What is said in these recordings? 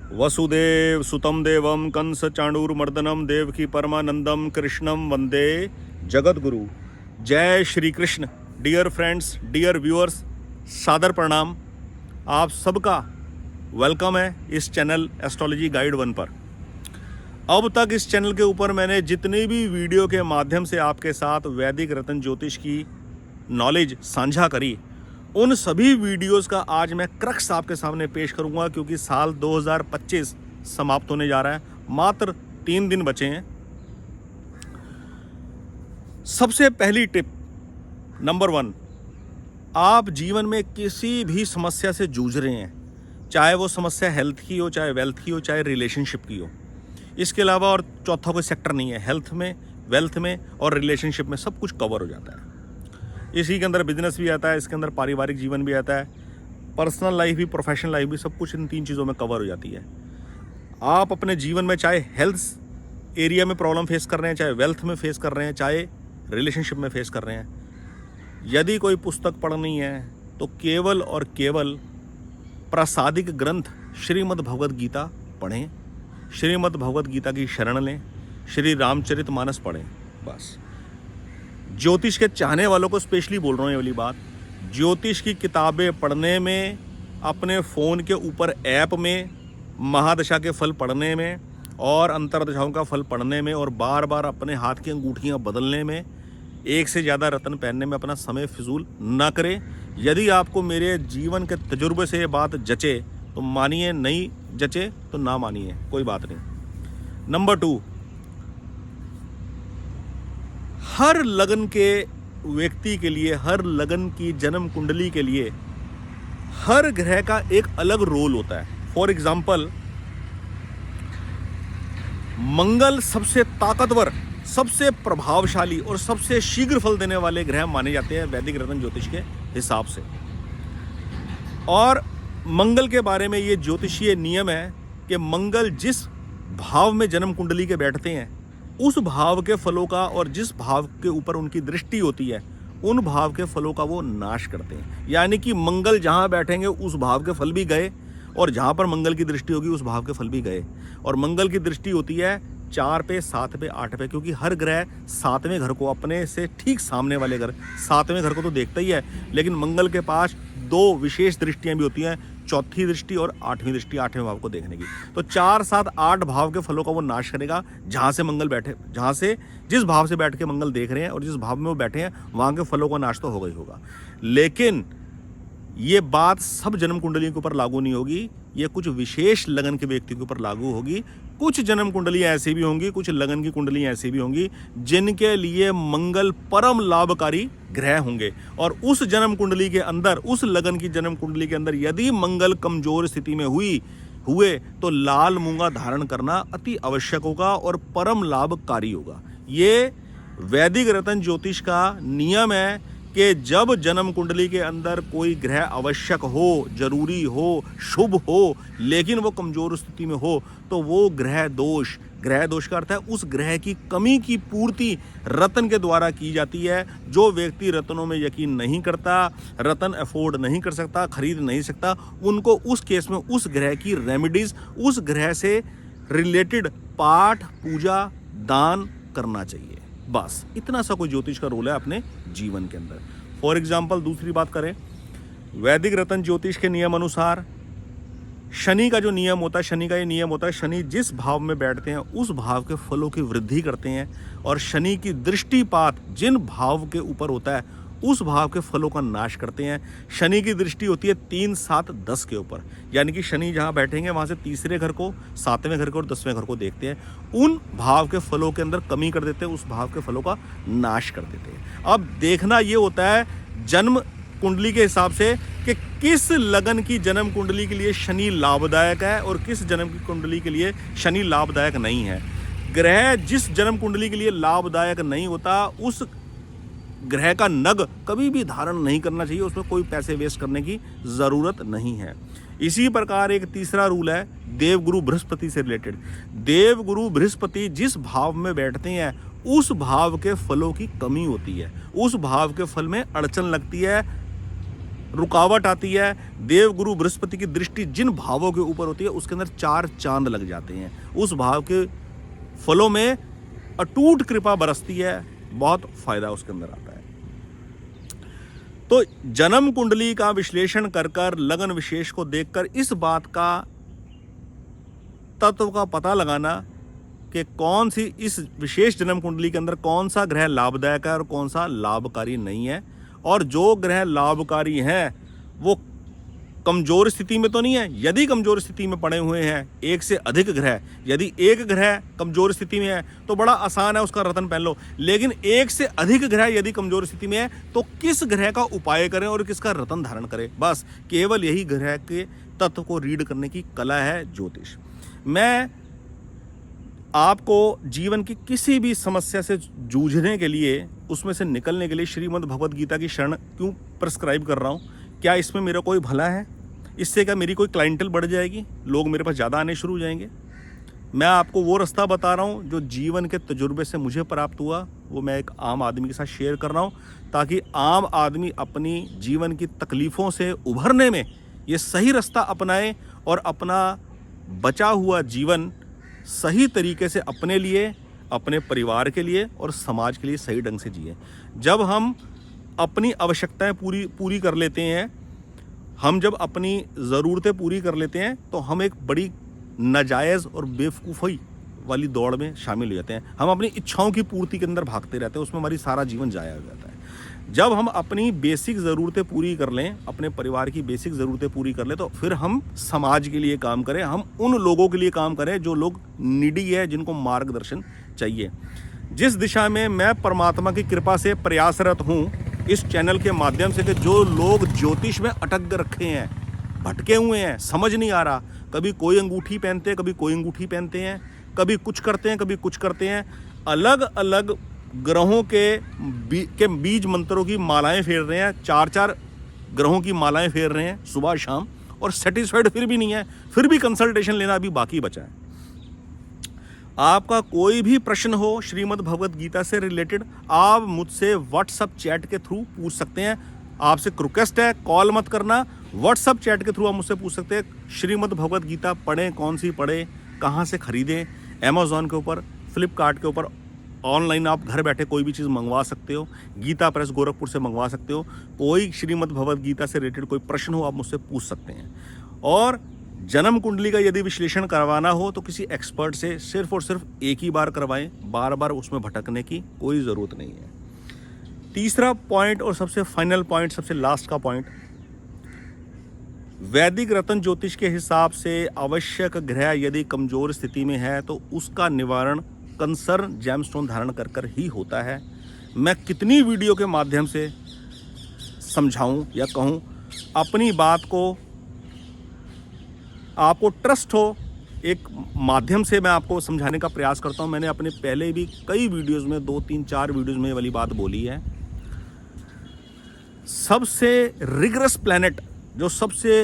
वसुदेव सुतम देवम कंस चाणूरमर्दनम देवकी परमानंदम कृष्णम वंदे जगत गुरु। जय Shri Krishna. Dear friends, dear viewers, सादर प्रणाम। आप सबका वेलकम है इस चैनल एस्ट्रोलॉजी गाइड 1 पर। अब तक इस चैनल के ऊपर मैंने जितनी भी वीडियो के माध्यम से आपके साथ वैदिक रत्न ज्योतिष की नॉलेज साझा करी, उन सभी वीडियोस का आज मैं क्रक्स आपके सामने पेश करूंगा, क्योंकि साल 2025 समाप्त होने जा रहा है। मात्र 3 दिन बचे हैं। सबसे पहली टिप नंबर 1, आप जीवन में किसी भी समस्या से जूझ रहे हैं, चाहे वो समस्या हेल्थ की हो, चाहे वेल्थ की हो, चाहे रिलेशनशिप की हो। इसके अलावा और चौथा कोई सेक्टर नहीं है। हेल्थ में, वेल्थ में और रिलेशनशिप में सब कुछ कवर हो जाता है। इसी के अंदर बिजनेस भी आता है, इसके अंदर पारिवारिक जीवन भी आता है, पर्सनल लाइफ भी, प्रोफेशनल लाइफ भी, सब कुछ इन 3 चीज़ों में कवर हो जाती है। आप अपने जीवन में चाहे हेल्थ एरिया में प्रॉब्लम फेस कर रहे हैं, चाहे वेल्थ में फेस कर रहे हैं, चाहे रिलेशनशिप में फेस कर रहे हैं, यदि कोई पुस्तक पढ़नी है तो केवल और केवल प्रासादिक ग्रंथ श्रीमद् भगवद गीता पढ़ें, श्रीमद् भगवद गीता की शरण लें, श्री रामचरितमानस पढ़ें, बस। ज्योतिष के चाहने वालों को स्पेशली बोल रहा हूँ ये वाली बात। ज्योतिष की किताबें पढ़ने में, अपने फ़ोन के ऊपर ऐप में महादशा के फल पढ़ने में और अंतरदशाओं का फल पढ़ने में और बार बार अपने हाथ की अंगूठियाँ बदलने में, एक से ज़्यादा रत्न पहनने में अपना समय फिजूल ना करें। यदि आपको मेरे जीवन के तजुर्बे से ये बात जचे तो मानिए, नहीं जचे तो ना मानिए, कोई बात नहीं। नंबर 2, हर लगन के व्यक्ति के लिए, हर लगन की जन्म कुंडली के लिए हर ग्रह का एक अलग रोल होता है। फॉर एग्जाम्पल, मंगल सबसे ताकतवर, सबसे प्रभावशाली और सबसे शीघ्र फल देने वाले ग्रह माने जाते हैं वैदिक रत्न ज्योतिष के हिसाब से। और मंगल के बारे में ये ज्योतिषीय नियम है कि मंगल जिस भाव में जन्म कुंडली के बैठते हैं, उस भाव के फलों का, और जिस भाव के ऊपर उनकी दृष्टि होती है, उन भाव के फलों का वो नाश करते हैं। यानी कि मंगल जहाँ बैठेंगे उस भाव के फल भी गए, और जहाँ पर मंगल की दृष्टि होगी उस भाव के फल भी गए। और मंगल की दृष्टि होती है 4 पे, 7 पे, 8 पे, क्योंकि हर ग्रह 7वें घर को, अपने से ठीक सामने वाले घर 7वें घर को तो देखता ही है, लेकिन मंगल के पास 2 विशेष दृष्टियां भी होती हैं, चौथी दृष्टि और 8वीं दृष्टि, 8वें भाव को देखने की। तो 4, 7, 8 भाव के फलों का वो नाश करेगा जहाँ से मंगल बैठे, जहाँ से जिस भाव से बैठ के मंगल देख रहे हैं और जिस भाव में वो बैठे हैं, वहाँ के फलों का नाश तो होगा ही होगा। लेकिन ये बात सब जन्म कुंडलियों के ऊपर लागू नहीं होगी, ये कुछ विशेष लगन के व्यक्ति के ऊपर लागू होगी। कुछ जन्म कुंडलियाँ ऐसी भी होंगी, कुछ लगन की कुंडलियाँ ऐसी भी होंगी जिनके लिए मंगल परम लाभकारी ग्रह होंगे। और उस जन्म कुंडली के अंदर, उस लगन की जन्म कुंडली के अंदर यदि मंगल कमजोर स्थिति में हुए तो लाल मूंगा धारण करना अति आवश्यक होगा और परम लाभकारी होगा। ये वैदिक रत्न ज्योतिष का नियम है कि जब जन्म कुंडली के अंदर कोई ग्रह आवश्यक हो, जरूरी हो, शुभ हो, लेकिन वो कमजोर स्थिति में हो, तो वो ग्रह दोष का अर्थ है उस ग्रह की कमी की पूर्ति रत्न के द्वारा की जाती है। जो व्यक्ति रत्नों में यकीन नहीं करता, रत्न अफोर्ड नहीं कर सकता, खरीद नहीं सकता, उनको उस केस में उस ग्रह की रेमेडीज, उस ग्रह से रिलेटेड पाठ, पूजा, दान करना चाहिए। बस इतना सा कोई ज्योतिष का रोल है अपने जीवन के अंदर। फॉर एग्जाम्पल, दूसरी बात करें, वैदिक रत्न ज्योतिष के नियम अनुसार शनि का जो नियम होता है, शनि का ये नियम होता है, शनि जिस भाव में बैठते हैं उस भाव के फलों की वृद्धि करते हैं, और शनि की दृष्टिपात जिन भाव के ऊपर होता है उस भाव के फलों का नाश करते हैं। शनि की दृष्टि होती है 3, 7, 10 के ऊपर, यानी कि शनि जहाँ बैठेंगे वहाँ से तीसरे घर को, 7वें घर को और 10वें घर को देखते हैं। उन भाव के फलों के अंदर कमी कर देते हैं, उस भाव के फलों का नाश कर देते हैं। अब देखना ये होता है जन्म कुंडली के हिसाब से कि किस लगन की जन्म कुंडली के लिए शनि लाभदायक है और किस जन्म की कुंडली के लिए शनि लाभदायक नहीं है। ग्रह जिस जन्म कुंडली के लिए लाभदायक नहीं होता, उस ग्रह का नग कभी भी धारण नहीं करना चाहिए, उसमें कोई पैसे वेस्ट करने की ज़रूरत नहीं है। इसी प्रकार एक तीसरा रूल है देवगुरु बृहस्पति से रिलेटेड। देवगुरु बृहस्पति जिस भाव में बैठते हैं उस भाव के फलों की कमी होती है, उस भाव के फल में अड़चन लगती है, रुकावट आती है, देवगुरु बृहस्पति की दृष्टि जिन भावों के ऊपर होती है उसके अंदर 4 चांद लग जाते हैं। उस भाव के फलों में अटूट कृपा बरसती है, बहुत फायदा उसके अंदर आता है। तो जन्म कुंडली का विश्लेषण कर लगन विशेष को देखकर इस बात का तत्व का पता लगाना कि कौन सी इस विशेष जन्म कुंडली के अंदर कौन सा ग्रह लाभदायक है और कौन सा लाभकारी नहीं है, और जो ग्रह लाभकारी हैं वो कमजोर स्थिति में तो नहीं है। यदि कमजोर स्थिति में पड़े हुए हैं एक से अधिक ग्रह, यदि एक ग्रह कमजोर स्थिति में है तो बड़ा आसान है, उसका रतन पहन लो। लेकिन एक से अधिक ग्रह यदि कमजोर स्थिति में है तो किस ग्रह का उपाय करें और किसका रतन धारण करें, बस केवल यही ग्रह के तत्व को रीड करने की कला है ज्योतिष। मैं आपको जीवन की किसी भी समस्या से जूझने के लिए, उसमें से निकलने के लिए श्रीमद् भगवद गीता की शरण क्यों प्रिस्क्राइब कर रहा हूँ? क्या इसमें मेरा कोई भला है? इससे क्या मेरी कोई क्लाइंटल बढ़ जाएगी? लोग मेरे पास ज़्यादा आने शुरू हो जाएंगे? मैं आपको वो रास्ता बता रहा हूँ जो जीवन के तजुर्बे से मुझे प्राप्त हुआ, वो मैं एक आम आदमी के साथ शेयर कर रहा हूँ, ताकि आम आदमी अपनी जीवन की तकलीफ़ों से उभरने में ये सही रास्ता अपनाए और अपना बचा हुआ जीवन सही तरीके से अपने लिए, अपने परिवार के लिए और समाज के लिए सही ढंग से जिए। जब हम अपनी आवश्यकताएं पूरी कर लेते हैं, हम जब अपनी ज़रूरतें पूरी कर लेते हैं तो हम एक बड़ी नाजायज़ और बेवकूफ़ी वाली दौड़ में शामिल हो जाते हैं। हम अपनी इच्छाओं की पूर्ति के अंदर भागते रहते हैं, उसमें हमारी सारा जीवन जाया हो जाता है। जब हम अपनी बेसिक ज़रूरतें पूरी कर लें, अपने परिवार की बेसिक ज़रूरतें पूरी कर लें, तो फिर हम समाज के लिए काम करें, हम उन लोगों के लिए काम करें जो लोग नीडी है, जिनको मार्गदर्शन चाहिए। जिस दिशा में मैं परमात्मा की कृपा से प्रयासरत हूँ इस चैनल के माध्यम से, कि जो लोग ज्योतिष में अटक रखे हैं, भटके हुए हैं, समझ नहीं आ रहा, कभी कोई अंगूठी पहनते हैं, कभी कोई अंगूठी पहनते हैं, कभी कुछ करते हैं, कभी कुछ करते हैं, अलग अलग ग्रहों के बीज मंत्रों की मालाएं फेर रहे हैं, 4-4 ग्रहों की मालाएं फेर रहे हैं सुबह शाम, और सेटिस्फाइड फिर भी नहीं है, फिर भी कंसल्टेशन लेना अभी बाकी बचा है। आपका कोई भी प्रश्न हो श्रीमद् भगवद गीता से रिलेटेड, आप मुझसे व्हाट्सएप चैट के थ्रू पूछ सकते हैं। आपसे रिक्वेस्ट है, कॉल मत करना, व्हाट्सएप चैट के थ्रू आप मुझसे पूछ सकते हैं। श्रीमद् भगवद गीता पढ़ें, कौन सी पढ़ें, कहाँ से खरीदें? अमेज़ॉन के ऊपर, फ्लिपकार्ट के ऊपर ऑनलाइन आप घर बैठे कोई भी चीज़ मंगवा सकते हो, गीता प्रेस गोरखपुर से मंगवा सकते हो। कोई श्रीमद् भगवद गीता से रिलेटेड कोई प्रश्न हो आप मुझसे पूछ सकते हैं। और जन्म कुंडली का यदि विश्लेषण करवाना हो तो किसी एक्सपर्ट से सिर्फ और सिर्फ एक ही बार करवाएं, बार बार उसमें भटकने की कोई ज़रूरत नहीं है। तीसरा पॉइंट और सबसे फाइनल पॉइंट, सबसे लास्ट का पॉइंट, वैदिक रत्न ज्योतिष के हिसाब से आवश्यक ग्रह यदि कमज़ोर स्थिति में है तो उसका निवारण कंसर्न जेमस्टोन धारण कर ही होता है। मैं कितनी वीडियो के माध्यम से समझाऊं या कहूं, अपनी बात को आपको ट्रस्ट हो, एक माध्यम से मैं आपको समझाने का प्रयास करता हूं। मैंने अपने पहले भी कई वीडियोस में, 2-3-4 वीडियोस में ये वाली बात बोली है। सबसे रिगरस प्लैनेट, जो सबसे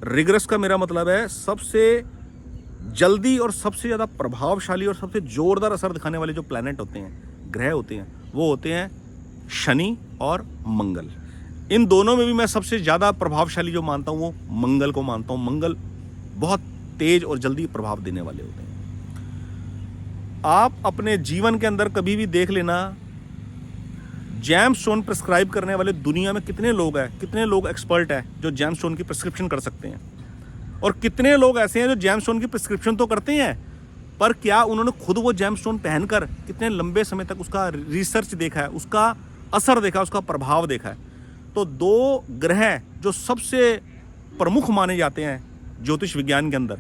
रिगरस का मेरा मतलब है सबसे जल्दी और सबसे ज़्यादा प्रभावशाली और सबसे ज़ोरदार असर दिखाने वाले जो प्लैनेट होते हैं, ग्रह होते हैं, वो होते हैं शनि और मंगल। इन दोनों में भी मैं सबसे ज़्यादा प्रभावशाली जो मानता हूँ वो मंगल को मानता हूँ। मंगल बहुत तेज और जल्दी प्रभाव देने वाले होते हैं। आप अपने जीवन के अंदर कभी भी देख लेना, जेमस्टोन प्रिस्क्राइब करने वाले दुनिया में कितने लोग हैं, कितने लोग एक्सपर्ट हैं जो जेमस्टोन की प्रिस्क्रिप्शन कर सकते हैं, और कितने लोग ऐसे हैं जो जेमस्टोन की प्रिस्क्रिप्शन तो करते हैं, पर क्या उन्होंने खुद वो जेमस्टोन पहनकर कितने लंबे समय तक उसका रिसर्च देखा है, उसका असर देखा, उसका प्रभाव देखा है। तो 2 ग्रह जो सबसे प्रमुख माने जाते हैं ज्योतिष विज्ञान के अंदर,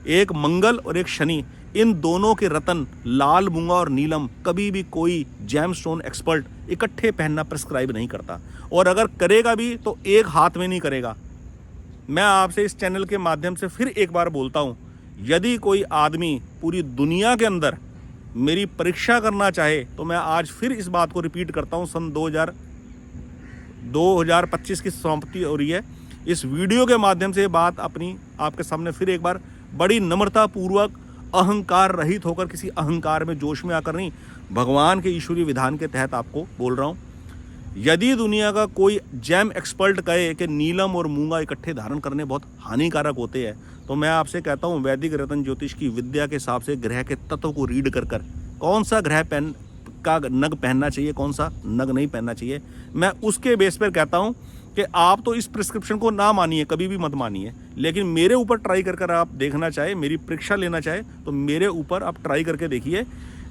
एक मंगल और एक शनि, इन दोनों के रतन लाल, मूंगा और नीलम कभी भी कोई जेमस्टोन एक्सपर्ट इकट्ठे पहनना प्रिस्क्राइब नहीं करता, और अगर करेगा भी तो एक हाथ में नहीं करेगा। मैं आपसे इस चैनल के माध्यम से फिर एक बार बोलता हूँ, यदि कोई आदमी पूरी दुनिया के अंदर मेरी परीक्षा करना चाहे तो मैं आज फिर इस बात को रिपीट करता हूँ। सन 2025 की समाप्ति हो रही है, इस वीडियो के माध्यम से बात अपनी आपके सामने फिर एक बार बड़ी नम्रता पूर्वक, अहंकार रहित होकर, किसी अहंकार में जोश में आकर नहीं, भगवान के ईश्वरीय विधान के तहत आपको बोल रहा हूँ। यदि दुनिया का कोई जैम एक्सपर्ट कहे कि नीलम और मूंगा इकट्ठे धारण करने बहुत हानिकारक होते हैं, तो मैं आपसे कहता हूँ वैदिक रत्न ज्योतिष की विद्या के हिसाब से ग्रह के तत्व को रीड कर कर कौन सा ग्रह का नग पहनना चाहिए, कौन सा नग नहीं पहनना चाहिए, मैं उसके बेस पर कहता हूँ कि आप तो इस प्रिस्क्रिप्शन को ना मानिए, कभी भी मत मानिए, लेकिन मेरे ऊपर ट्राई कर कर आप देखना चाहे, मेरी परीक्षा लेना चाहे तो मेरे ऊपर आप ट्राई करके देखिए।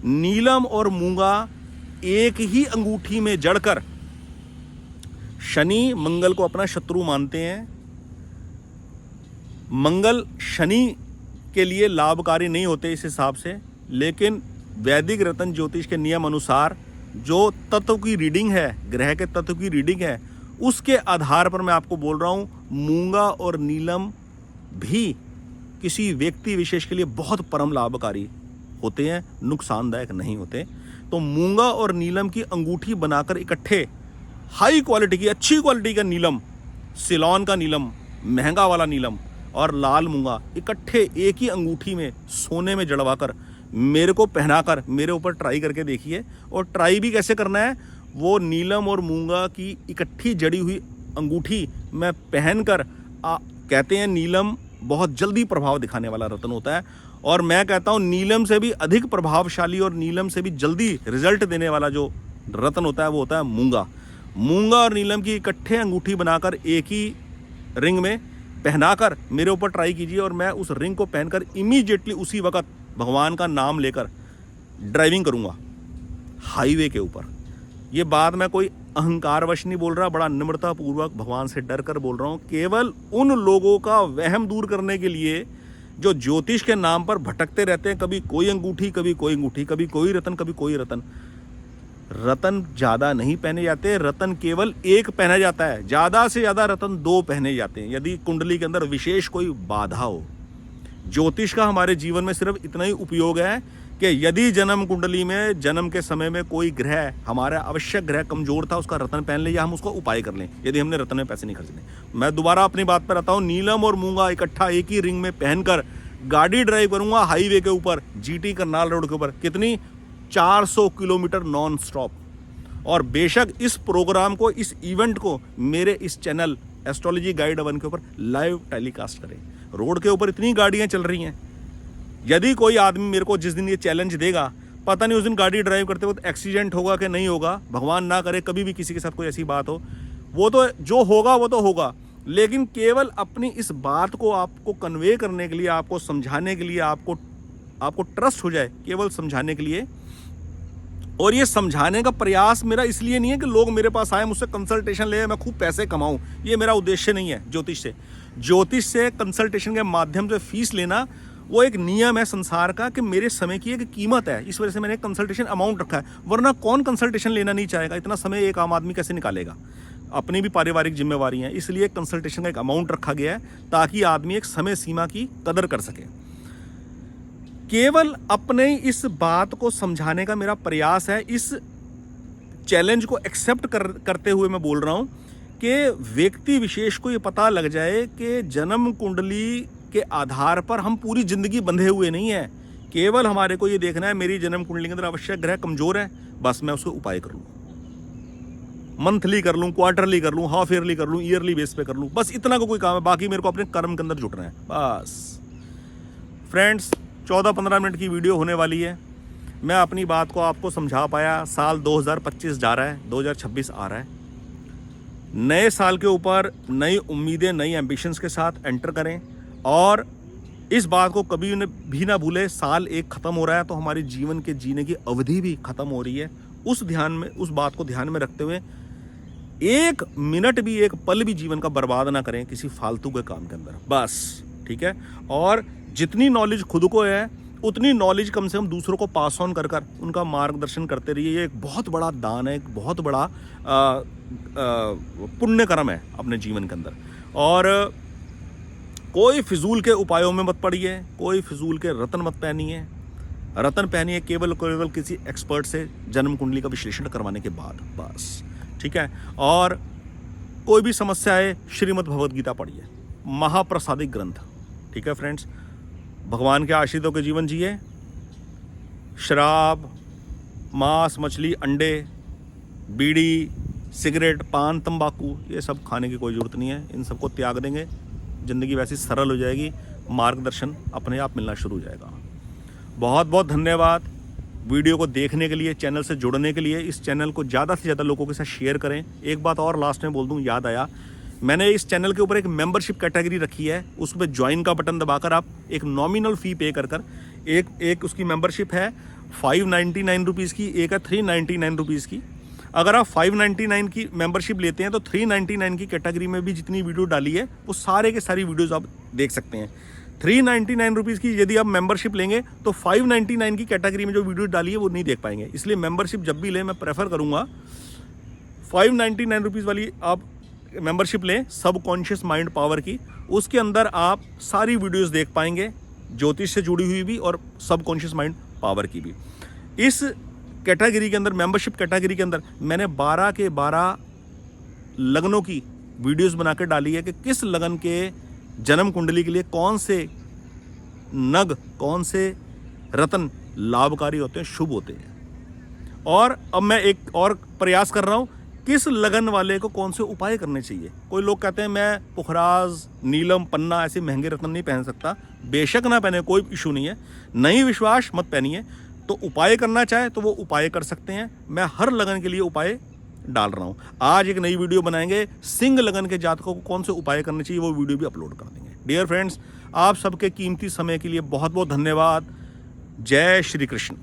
नीलम और मूंगा एक ही अंगूठी में जड़कर शनि मंगल को अपना शत्रु मानते हैं। मंगल शनि के लिए लाभकारी नहीं होते इस हिसाब से, लेकिन वैदिक रत्न ज्योतिष के नियम अनुसार जो तत्व की रीडिंग है, ग्रह के तत्व की रीडिंग है, उसके आधार पर मैं आपको बोल रहा हूँ मूंगा और नीलम भी किसी व्यक्ति विशेष के लिए बहुत परम लाभकारी होते हैं, नुकसानदायक नहीं होते। तो मूंगा और नीलम की अंगूठी बनाकर इकट्ठे हाई क्वालिटी की, अच्छी क्वालिटी का नीलम, सिलोन का नीलम, महंगा वाला नीलम और लाल मूंगा इकट्ठे एक ही अंगूठी में सोने में जड़वाकर मेरे को पहनाकर मेरे ऊपर ट्राई करके देखिए। और ट्राई भी कैसे करना है, वो नीलम और मूंगा की इकट्ठी जड़ी हुई अंगूठी मैं पहनकर कहते हैं नीलम बहुत जल्दी प्रभाव दिखाने वाला रत्न होता है, और मैं कहता हूँ नीलम से भी अधिक प्रभावशाली और नीलम से भी जल्दी रिजल्ट देने वाला जो रत्न होता है वो होता है मूंगा। मूंगा और नीलम की इकट्ठे अंगूठी बनाकर एक ही रिंग में पहनाकर मेरे ऊपर ट्राई कीजिए, और मैं उस रिंग को पहनकर इमीडिएटली उसी वक्त भगवान का नाम लेकर ड्राइविंग करूँगा हाईवे के ऊपर। ये बात मैं कोई अहंकारवश नहीं बोल रहा, बड़ा निम्रतापूर्वक भगवान से डर कर बोल रहा हूँ, केवल उन लोगों का वहम दूर करने के लिए जो ज्योतिष के नाम पर भटकते रहते हैं, कभी कोई अंगूठी, कभी कोई अंगूठी, कभी कोई रतन, कभी कोई रतन। रतन ज़्यादा नहीं पहने जाते, रतन केवल एक पहना जाता है, ज़्यादा से ज़्यादा रतन 2 पहने जाते हैं यदि कुंडली के अंदर विशेष कोई बाधा हो। ज्योतिष का हमारे जीवन में सिर्फ इतना ही उपयोग है कि यदि जन्म कुंडली में जन्म के समय में कोई ग्रह, हमारा आवश्यक ग्रह कमजोर था, उसका रत्न पहन ले या हम उसको उपाय कर लें, यदि हमने रत्न में पैसे नहीं खर्चने। मैं दोबारा अपनी बात पर आता हूँ, नीलम और मूंगा इकट्ठा एक ही रिंग में पहनकर गाड़ी ड्राइव करूंगा हाईवे के ऊपर, जीटी करनाल रोड के ऊपर, कितनी 400 किलोमीटर नॉन स्टॉप। और बेशक इस प्रोग्राम को, इस इवेंट को मेरे इस चैनल एस्ट्रोलॉजी गाइड 1 के ऊपर लाइव टेलीकास्ट करें। रोड के ऊपर इतनी गाड़ियां चल रही हैं, यदि कोई आदमी मेरे को जिस दिन ये चैलेंज देगा, पता नहीं उस दिन गाड़ी ड्राइव करते वक्त एक्सीडेंट होगा कि नहीं होगा, भगवान ना करे कभी भी किसी के साथ कोई ऐसी बात हो, वो तो जो होगा वो तो होगा, लेकिन केवल अपनी इस बात को आपको कन्वे करने के लिए, आपको समझाने के लिए, आपको ट्रस्ट हो जाए, केवल समझाने के लिए। और ये समझाने का प्रयास मेरा इसलिए नहीं है कि लोग मेरे पास आए, मुझसे कंसल्टेशन ले, मैं खूब पैसे कमाऊं, ये मेरा उद्देश्य नहीं है। ज्योतिष से कंसल्टेशन के माध्यम से फीस लेना वो एक नियम है संसार का कि मेरे समय की एक कीमत है, इस वजह से मैंने कंसल्टेशन अमाउंट रखा है, वरना कौन कंसल्टेशन लेना नहीं चाहेगा, इतना समय एक आम आदमी कैसे निकालेगा, अपनी भी पारिवारिक जिम्मेवारी है, इसलिए कंसल्टेशन का एक अमाउंट रखा गया है ताकि आदमी एक समय सीमा की कदर कर सके। केवल अपने इस बात को समझाने का मेरा प्रयास है, इस चैलेंज को एक्सेप्ट करते हुए मैं बोल रहा हूं कि व्यक्ति विशेष को ये पता लग जाए कि जन्म कुंडली के आधार पर हम पूरी जिंदगी बंधे हुए नहीं है। केवल हमारे को ये देखना है मेरी जन्म कुंडली के अंदर आवश्यक ग्रह कमजोर है, बस मैं उसको उपाय कर लूँ, मंथली कर लूँ, क्वार्टरली कर लूँ, हाफ ईयरली कर लूँ, ईयरली बेस पे कर लूँ, बस इतना को कोई काम है, बाकी मेरे को अपने कर्म के अंदर जुटना है बस। फ्रेंड्स, 14-15 मिनट की वीडियो होने वाली है, मैं अपनी बात को आपको समझा पाया। साल 2025 जा रहा है, 2026 आ रहा है, नए साल के ऊपर नई उम्मीदें, नई एम्बिशंस के साथ एंटर करें, और इस बात को कभी भी ना भूले, साल एक ख़त्म हो रहा है तो हमारे जीवन के जीने की अवधि भी ख़त्म हो रही है। उस बात को ध्यान में रखते हुए एक मिनट भी, एक पल भी जीवन का बर्बाद ना करें किसी फालतू के काम के अंदर, बस, ठीक है। और जितनी नॉलेज खुद को है उतनी नॉलेज कम से कम दूसरों को पास ऑन कर उनका मार्गदर्शन करते रहिए। ये एक बहुत बड़ा दान है, एक बहुत बड़ा पुण्य कर्म है अपने जीवन के अंदर। और कोई फिजूल के उपायों में मत पड़िए, कोई फिजूल के रत्न मत पहनिए, रत्न पहनिए केवल किसी एक्सपर्ट से जन्म कुंडली का विश्लेषण करवाने के बाद, बस, ठीक है। और कोई भी समस्या है, श्रीमद् भगवद गीता पढ़िए, महाप्रसादिक ग्रंथ, ठीक है फ्रेंड्स। भगवान के आश्रितों के जीवन जिए, शराब, मांस, मछली, अंडे, बीड़ी, सिगरेट, पान, तंबाकू, ये सब खाने की कोई ज़रूरत नहीं है। इन सबको त्याग देंगे, ज़िंदगी वैसी सरल हो जाएगी, मार्गदर्शन अपने आप मिलना शुरू हो जाएगा। बहुत बहुत धन्यवाद वीडियो को देखने के लिए, चैनल से जुड़ने के लिए। इस चैनल को ज़्यादा से ज़्यादा लोगों के साथ शेयर करें। एक बात और लास्ट में बोल दूं, याद आया, मैंने इस चैनल के ऊपर एक मेंबरशिप कैटेगरी रखी है, उसमें ज्वाइन का बटन दबाकर आप एक नॉमिनल फ़ी पे कर एक उसकी मेंबरशिप है 599 रुपीज़ की, एक है 399 रुपीज़ की। अगर आप 599 की मेंबरशिप लेते हैं तो 399 की कैटेगरी में भी जितनी वीडियो डाली है वो सारे के सारी वीडियोज़ आप देख सकते हैं। 399 रुपीज़ की यदि आप मेंबरशिप लेंगे तो 599 की कैटेगरी में जो वीडियो डाली है वो नहीं देख पाएंगे। इसलिए मेंबरशिप जब भी लें मैं प्रेफर करूँगा 599 रुपीज़ वाली आप मेंबरशिप लें, सबकॉन्शियस माइंड पावर की। उसके अंदर आप सारी वीडियोस देख पाएंगे, ज्योतिष से जुड़ी हुई भी और सबकॉन्शियस माइंड पावर की भी। इस कैटेगरी के अंदर, मेंबरशिप कैटेगरी के अंदर मैंने 12 के 12 लगनों की वीडियोस बनाकर डाली है कि किस लगन के जन्म कुंडली के लिए कौन से नग, कौन से रत्न लाभकारी होते हैं, शुभ होते हैं। और अब मैं एक और प्रयास कर रहा हूँ, किस लगन वाले को कौन से उपाय करने चाहिए। कोई लोग कहते हैं मैं पुखराज, नीलम, पन्ना ऐसे महंगे रत्न नहीं पहन सकता। बेशक ना पहने, कोई इशू नहीं है, नहीं विश्वास मत पहनिए। तो उपाय करना चाहे तो वो उपाय कर सकते हैं। मैं हर लगन के लिए उपाय डाल रहा हूँ। आज एक नई वीडियो बनाएंगे, सिंह लगन के जातकों को कौन से उपाय करने चाहिए, वो वीडियो भी अपलोड कर देंगे। डियर फ्रेंड्स, आप सबके कीमती समय के लिए बहुत बहुत धन्यवाद। जय श्री कृष्ण।